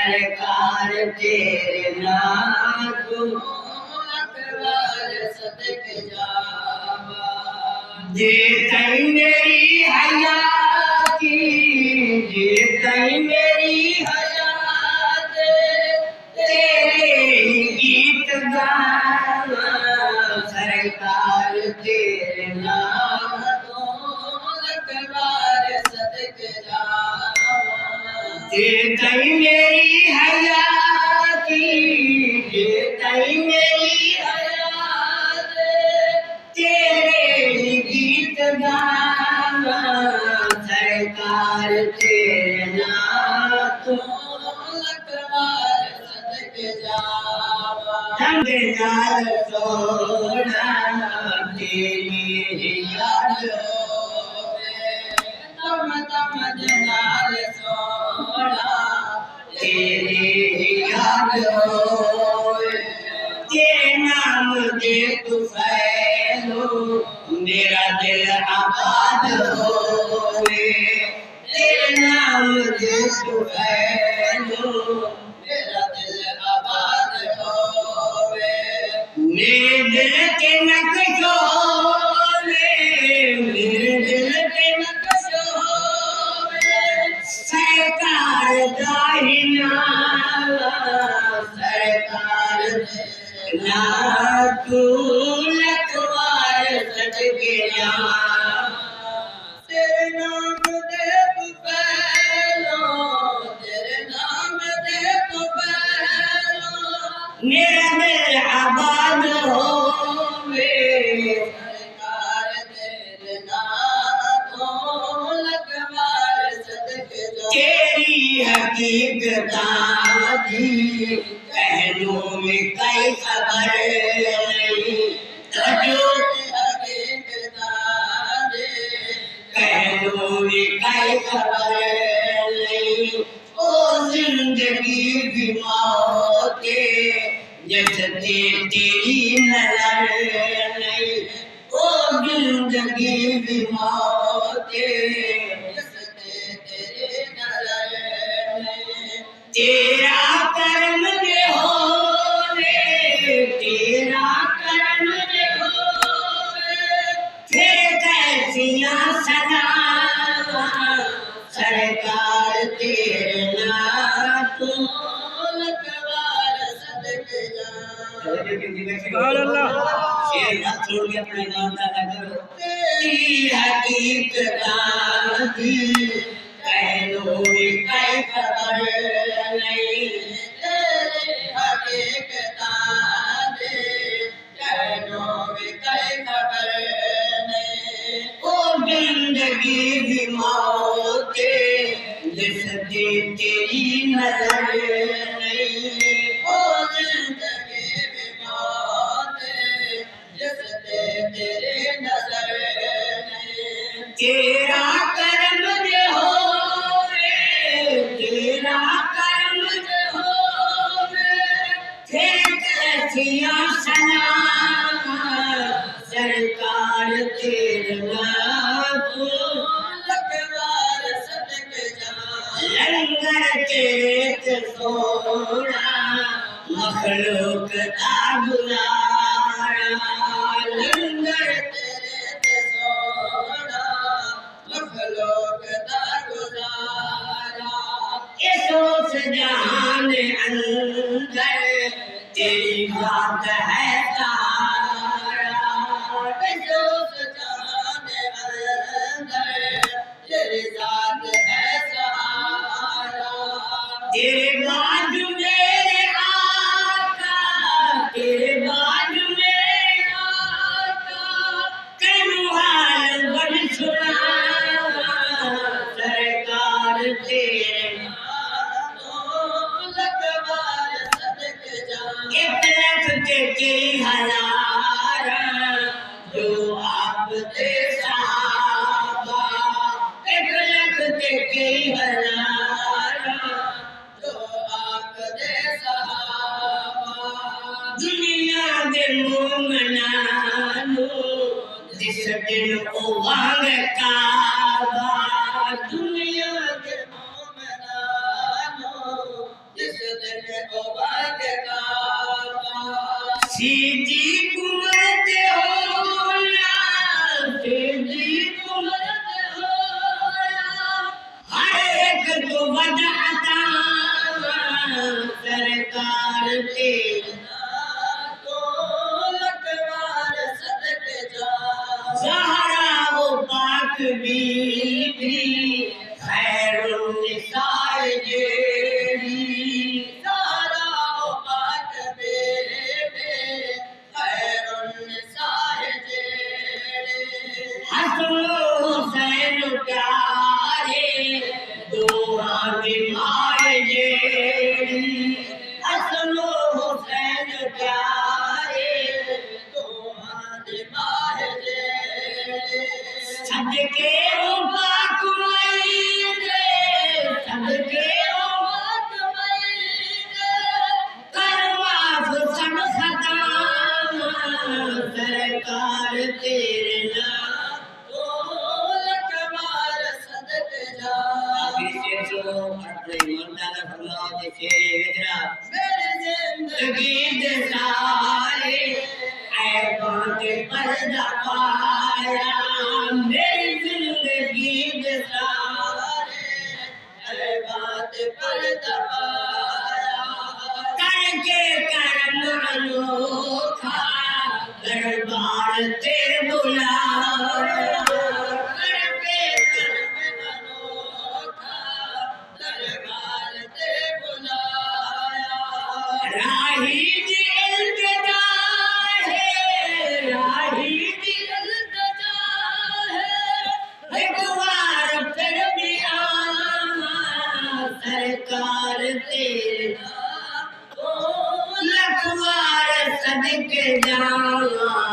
सरकार तेरे नाम को अकबर सदक जावा जे तई मेरी हयाती जे तई मेरी हयात तेरे गीत गावा सरकार तेरे नाम को अकबर सदक जावा जे तई मेरी हयाती जे तई मेरी हयात तेरे गीत गावा सरकार तेरे नाम को अकबर सदक जावा ठंडे नाल सोना तेरी याद तम तम जनाल सोना तेरी याद तेरे नाम दे तू फैलो मेरा दिल आबाद होवे तेरे नाम दे तू फैलो मेरा दिल आबाद होवे मेरे दिल के नक्शों मेरे दिल के नक्शों सरकार दाहिना सरकार ना तू लखवार सदके जा तेरे नाम दे तू फैलो तेरे नाम दे तू फैलो मेरा दिल आबाद होवे सरकार तेरे नाम को लखवार सदके जा तेरी हकीकत दी कहनों में कई खबर नहीं तजो हकीकत दे कहनों में कई खबर नहीं ओ जिंदगी भी मौत जैसे तेरी नजर नहीं ओ जिंदगी भी मौत जैसे तेरी नजर नहीं तेरा कर्म दे हो तेरा कर्म दे हो फिर कैसियां सदा सरकार तेरे नाम को लखवार सदक जा शेर मत छोड़ के अपने नाम दादा करो तेरी हकीकत दी कहनों में कई खबर नहीं तेरी हकीकत दे कहनों में कई खबर नहीं ओ जिंदगी भी मौत जिससे तेरी नजर नहीं ओ जिंदगी भी मौत जिससे तेरी नजर नहीं तेरा कर्म दे हो तेरा कर्म दे हो फिर कैसियां सना सरकार तेरे नाम को लखवार सदक जा लंगर तेरे ते सोना मखलूक दा गुजारा लंगर तेरे ते सोना मखलूक दा गुजारा इस जहान अंदर तेरी बात है तारा इस जहान अंदर तेरी बात है सहारा तेरे बाजू मेरे आका तेरे बाजू मेरे आका कनु हाल बन सुना सरकार तेरे एक लख के हजारा जो आप दे सहाबा एक लख के हजारा जो आप दे सहाबा दुनिया दे मोमनानो जिस दिन ओ वांग काबा दुनिया के मोमनानो जिस सरकार तेरे तो लखवार सदके जा ज़हरा वो पाक बीबी खैरुन्निसाए जेड़ी ज़हरा वो पाक बीबी खैरुन्निसाए जेड़ी हसन हुसैन प्यारे दोहां दी माए जेड़ी हसन हुसैन प्यारे दोहां दी माए जेड़ी सदके ओ पाक मईदे सदके ओ पाक मईदे करवाफ सब खता सरकार तेरे नाम तो लखवार सदके जा आखिरी शेर सुनो अपने ईमानदार फरमाओ ते शेर हिजरा मेरी जिंदगी जिंदगी दे सारे ऐबां ते पर्दा पाया मेरी जिंदगी दे सारे अरे बात पर दबाया करके करम अनोखा दरबार ते बुलाया करके कर्म अनोखा दरबार ते बुलाया राही दी इल्तिजा है राही दी इल्तिजा है एक बार फिर भी आना सरकार तेरा तो लखवार सदके जावा